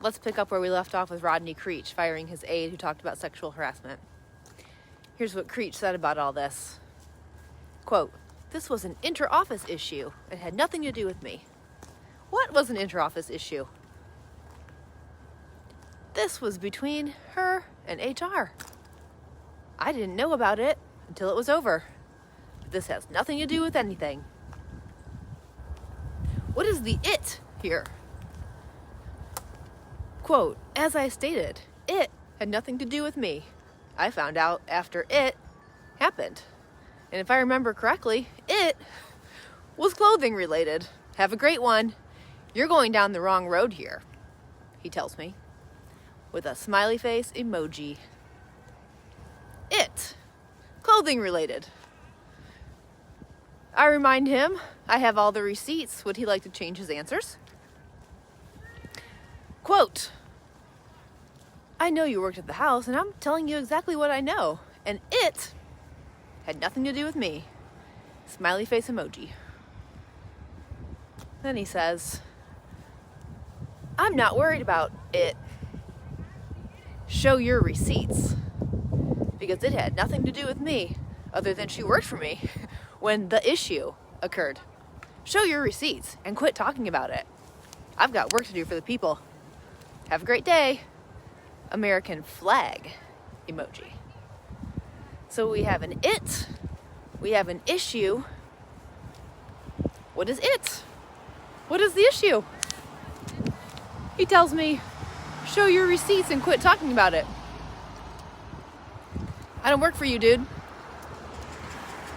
let's pick up where we left off with Rodney Creech firing his aide who talked about sexual harassment. Here's what Creech said about all this. Quote, "This was an inter-office issue. It had nothing to do with me." What was an inter-office issue? This was between her and HR. I didn't know about it until it was over. This has nothing to do with anything. What is the it here? Quote, "As I stated, it had nothing to do with me. I found out after it happened. And if I remember correctly, it was clothing related. Have a great one. You're going down the wrong road here," he tells me, with a smiley face emoji. It, clothing related. I remind him I have all the receipts. Would he like to change his answers? Quote, "I know you worked at the house, and I'm telling you exactly what I know. And it had nothing to do with me." Smiley face emoji. Then he says, "I'm not worried about it. Show your receipts. Because it had nothing to do with me, other than she worked for me when the issue occurred. Show your receipts and quit talking about it. I've got work to do for the people. Have a great day." American flag emoji. So we have an it, we have an issue. What is it? What is the issue? He tells me, show your receipts and quit talking about it. I don't work for you, dude.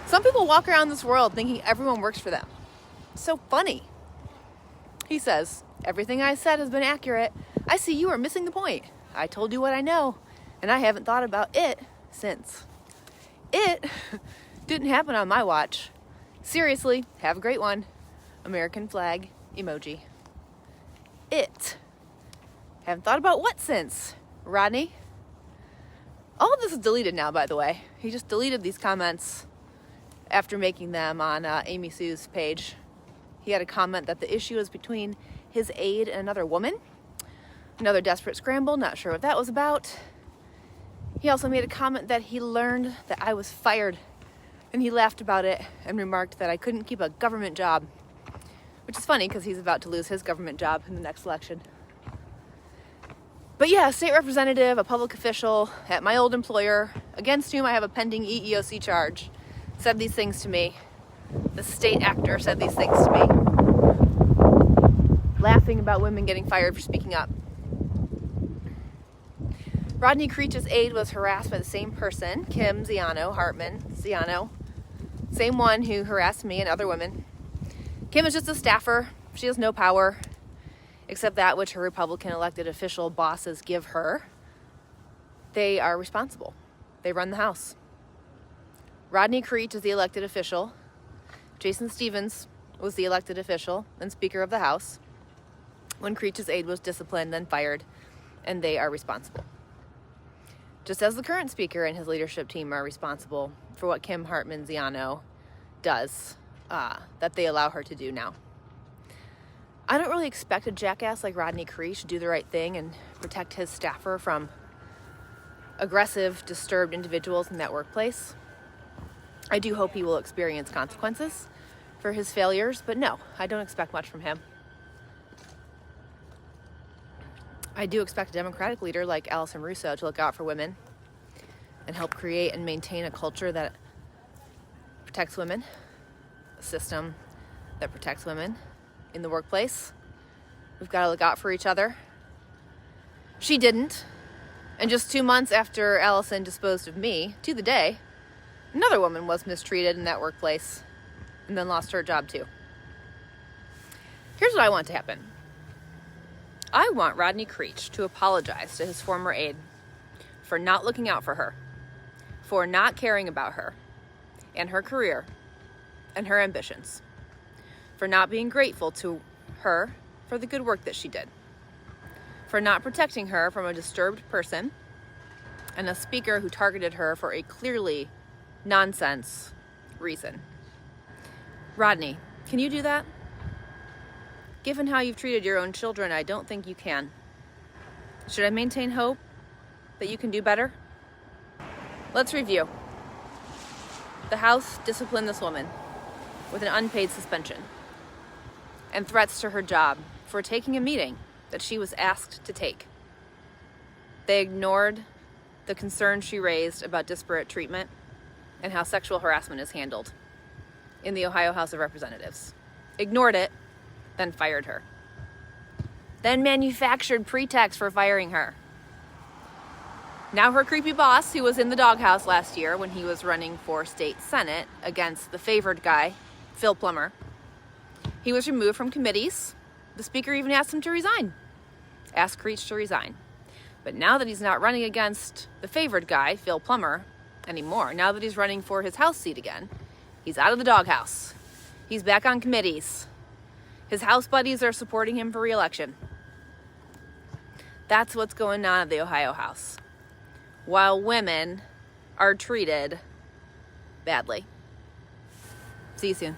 Some people walk around this world thinking everyone works for them. So funny. He says, "Everything I said has been accurate. I see you are missing the point. I told you what I know, and I haven't thought about it since. It didn't happen on my watch. Seriously, have a great one." American flag emoji. It. Haven't thought about what since, Rodney? All of this is deleted now, by the way. He just deleted these comments after making them on Amy Sue's page. He had a comment that the issue is between his aide and another woman. Another desperate scramble, not sure what that was about. He also made a comment that he learned that I was fired, and he laughed about it and remarked that I couldn't keep a government job, which is funny because he's about to lose his government job in the next election. But yeah, a state representative, a public official at my old employer, against whom I have a pending EEOC charge, said these things to me. The state actor said these things to me, laughing about women getting fired for speaking up. Rodney Creech's aide was harassed by the same person, Kim Ziano, same one who harassed me and other women. Kim is just a staffer. She has no power, except that which her Republican elected official bosses give her. They are responsible. They run the House. Rodney Creech is the elected official. Jason Stevens was the elected official and Speaker of the House when Creech's aide was disciplined and fired, and they are responsible. Just as the current Speaker and his leadership team are responsible for what Kim Hartman Ziano does, that they allow her to do now. I don't really expect a jackass like Rodney Creech to do the right thing and protect his staffer from aggressive, disturbed individuals in that workplace. I do hope he will experience consequences for his failures, but no, I don't expect much from him. I do expect a Democratic leader like Allison Russo to look out for women and help create and maintain a culture that protects women, a system that protects women in the workplace. We've got to look out for each other. She didn't. And just 2 months after Allison disposed of me, to the day, another woman was mistreated in that workplace and then lost her job too. Here's what I want to happen. I want Rodney Creech to apologize to his former aide for not looking out for her, for not caring about her and her career and her ambitions, for not being grateful to her for the good work that she did, for not protecting her from a disturbed person and a speaker who targeted her for a clearly nonsense reason. Rodney, can you do that? Given how you've treated your own children, I don't think you can. Should I maintain hope that you can do better? Let's review. The House disciplined this woman with an unpaid suspension and threats to her job for taking a meeting that she was asked to take. They ignored the concern she raised about disparate treatment and how sexual harassment is handled in the Ohio House of Representatives. Ignored it, then fired her. Then manufactured pretext for firing her. Now her creepy boss, who was in the doghouse last year when he was running for state senate against the favored guy, Phil Plummer, he was removed from committees. The speaker even asked him to resign. Asked Creech to resign. But now that he's not running against the favored guy, Phil Plummer, anymore, now that he's running for his House seat again, he's out of the doghouse. He's back on committees. His House buddies are supporting him for re-election. That's what's going on at the Ohio House, while women are treated badly. See you soon.